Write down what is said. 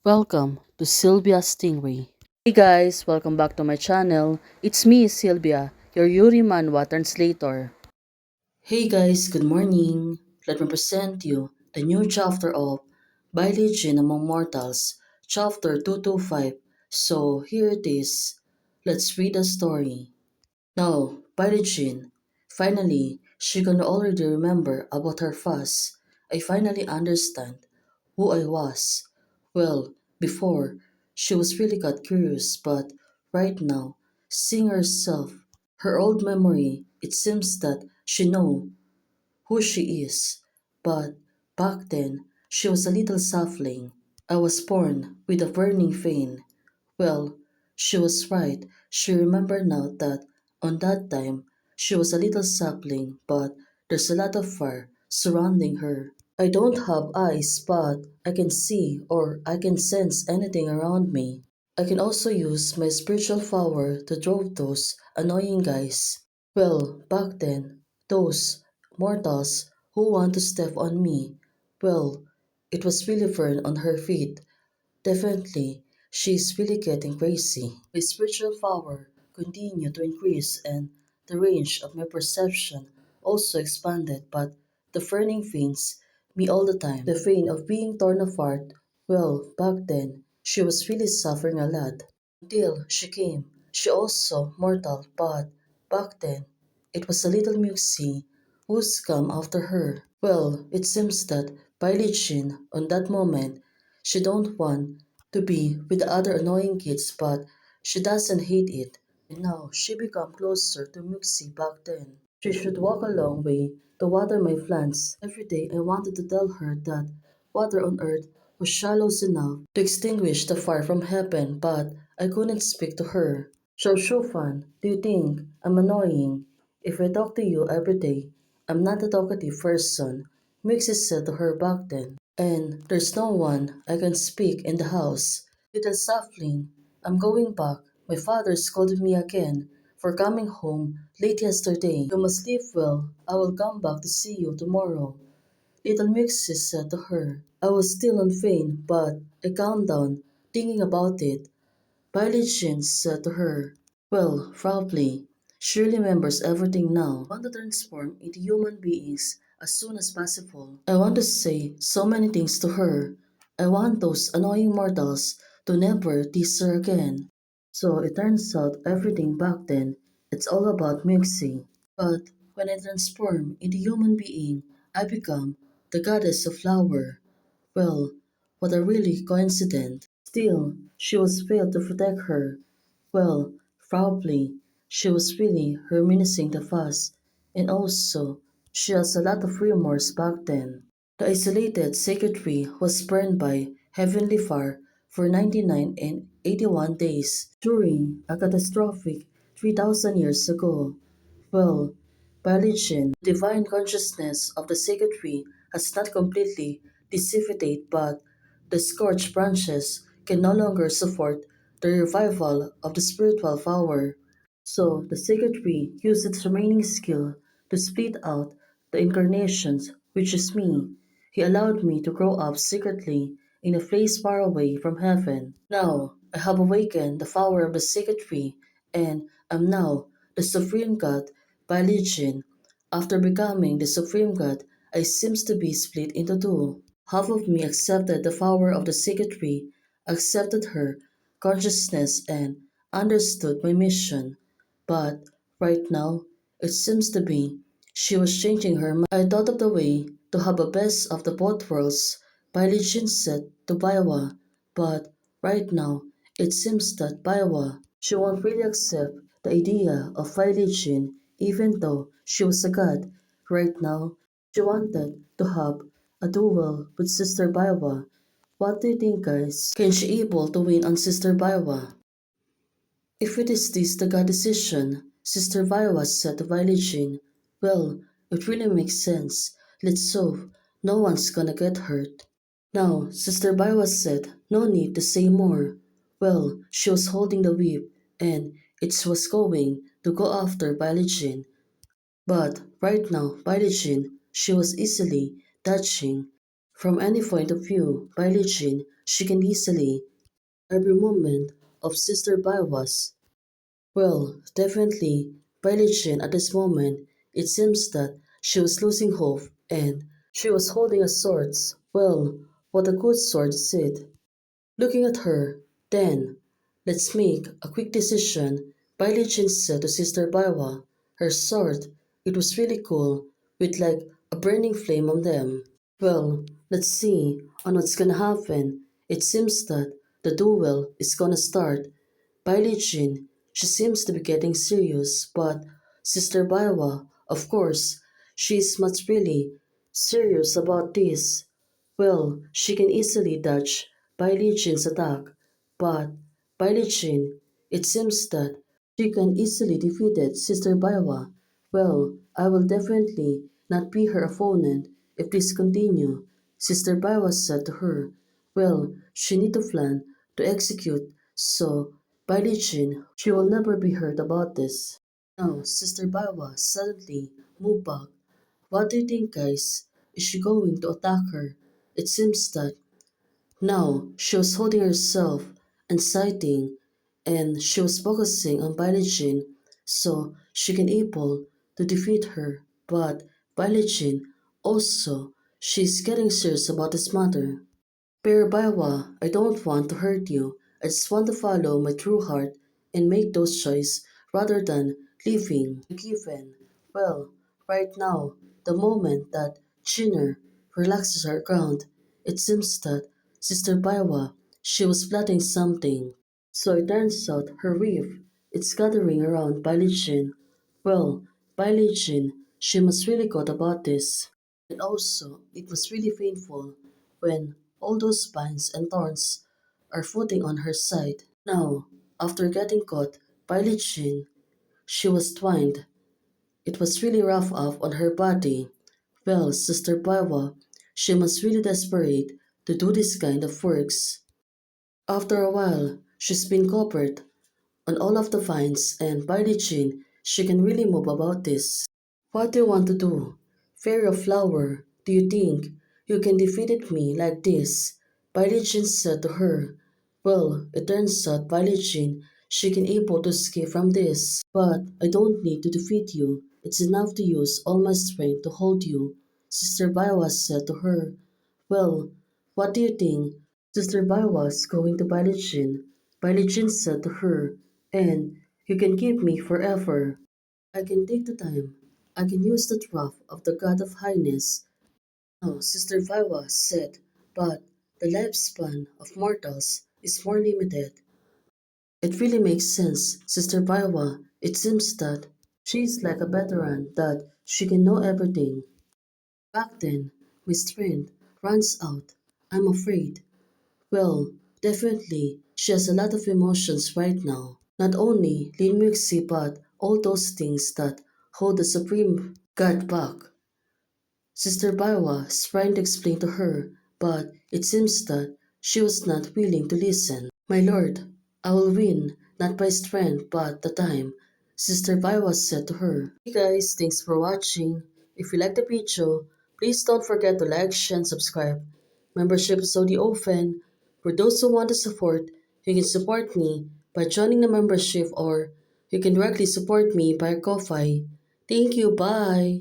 Welcome to Sylvia Stingray. Hey guys, welcome back to my channel. It's me, Sylvia, your Yuri Manhwa translator. Hey guys, good morning. Let me present you the new chapter of By Legion Among Mortals, chapter 225. So here it is. Let's read the story. Now, Billie Jean, finally, she can already remember about her fuss. I finally understand who I was. Well, before, she was really got curious, but right now, seeing herself, her old memory, it seems that she know who she is. But back then, she was a little sapling. I was born with a burning vein. Well, she was right. She remembered now that on that time she was a little sapling, but there's a lot of fire surrounding her. I don't have eyes, but I can see or I can sense anything around me. I can also use my spiritual power to drive those annoying guys. Well, back then, those mortals who want to step on me, well, it was really Fern on her feet. Definitely, she's really getting crazy. My spiritual power continued to increase and the range of my perception also expanded, but the burning faints me all the time. The pain of being torn apart, well, back then, she was really suffering a lot. Until she came, she also mortal, but back then, it was a little Muxie who's come after her. Well, it seems that by Lichin, on that moment, she don't want to be with the other annoying kids, but she doesn't hate it. And now she become closer to Muxie back then. She should walk a long way to water my plants. Every day I wanted to tell her that water on earth was shallow enough to extinguish the fire from heaven, but I couldn't speak to her. So Shofan, do you think I'm annoying? If I talk to you every day, I'm not a talkative person, Mixie said to her back then. And there's no one I can speak in the house. Little Sapling, I'm going back. My father scolded me again for coming home late yesterday. You must sleep well. I will come back to see you tomorrow. Little Mixie said to her. I was still on faint, but I calmed down, thinking about it. Billie Jean said to her, well, probably. She remembers everything now. I want to transform into human beings as soon as possible. I want to say so many things to her. I want those annoying mortals to never tease her again. So it turns out everything back then, it's all about Mixie. But when I transform into human being, I become the goddess of flower. Well, what a really coincidence. Still, she was failed to protect her. Well, probably, she was really reminiscing the past, and also, she has a lot of remorse back then. The isolated sacred tree was burned by heavenly fire for 99 and 81 days during a catastrophic 3,000 years ago. Well, by religion, the divine consciousness of the sacred tree has not completely dissipated, but the scorched branches can no longer support the revival of the spiritual power. So the sacred tree used its remaining skill to split out the incarnations, which is me. He allowed me to grow up secretly in a place far away from heaven. Now I have awakened the power of the sacred tree, and am now the supreme god by legion. After becoming the supreme god, I seems to be split into two. Half of me accepted the power of the sacred tree, accepted her consciousness, and understood my mission. But right now, it seems to be she was changing her mind. I thought of the way to have a best of the both worlds by Lijin said to Baiwa, but right now it seems that Baiwa she won't really accept the idea of Bai Lijin even though she was a god. Right now, she wanted to have a duel with Sister Baiwa. What do you think, guys? Can she able to win on Sister Baiwa? If it is this the God decision, Sister Viola said to Violet, well, it really makes sense. Let's hope no one's gonna get hurt. Now, Sister Viola said, no need to say more. Well, she was holding the whip, and it was going to go after Violet. But right now, Violet, she was easily dodging. From any point of view, Billie Jean, she can easily every moment of Sister Baiwa's. Well, definitely, Billie Jean at this moment, it seems that she was losing hope and she was holding a sword. Well, what a good sword is it? Looking at her, then, let's make a quick decision. Billie Jean said to Sister Baiwa, her sword, it was really cool, with like a burning flame on them. Well, let's see on what's gonna happen. It seems that the duel is gonna start. Billie Jean, she seems to be getting serious, but Sister Baiwa, of course, she's much really serious about this. Well, she can easily dodge Billie Jean's attack, but Billie Jean, it seems that she can easily defeat Sister Baiwa. Well, I will definitely not be her opponent if this continue, Sister Baiwa said to her. Well, she need to plan to execute, so Billie Jean, she will never be hurt about this. Now, Sister Baiwa suddenly moved back. What do you think, guys? Is she going to attack her? It seems that now she was holding herself and sighting, and she was focusing on Billie Jean so she can able to defeat her. But Billie Jean also, she's getting serious about this matter. Pero Baiwa, I don't want to hurt you. I just want to follow my true heart and make those choices rather than leaving the given. Well, right now, the moment that Chinner relaxes her ground, it seems that Sister Baiwa, she was plotting something. So it turns out her reef, it's gathering around Billie Jean. Well, Billie Jean, she must really got about this. And also, it was really painful when all those spines and thorns are footing on her side. Now, after getting caught by Lichin, she was twined. It was really rough off on her body. Well, Sister Baiwa, she must really desperate to do this kind of works. After a while, she's been covered on all of the vines and by Lichin, she can really move about this. What do you want to do? Fairy of Flower, do you think you can defeat me like this? Bailijin said to her. Well, it turns out Bailijin, she can able to escape from this. But I don't need to defeat you. It's enough to use all my strength to hold you. Sister Baiwa said to her. Well, what do you think? Sister Baiwa is going to Bailijin. Bailijin said to her. And you can keep me forever. I can take the time. I can use the wrath of the God of Highness. No, Sister Vaiwa said, but the lifespan of mortals is more limited. It really makes sense, Sister Vaiwa. It seems that she's like a veteran that she can know everything. Back then, my strength runs out. I'm afraid. Well, definitely, she has a lot of emotions right now. Not only Lin Mixi, but all those things that hold the Supreme God back. Sister Baiwa was trying to explain to her, but it seems that she was not willing to listen. My lord, I will win, not by strength, but the time, Sister Baiwa said to her. Hey guys, thanks for watching. If you like the video, please don't forget to like, share, and subscribe. Membership is already open. For those who want to support, you can support me by joining the membership or you can directly support me by Ko-Fi. Thank you, bye!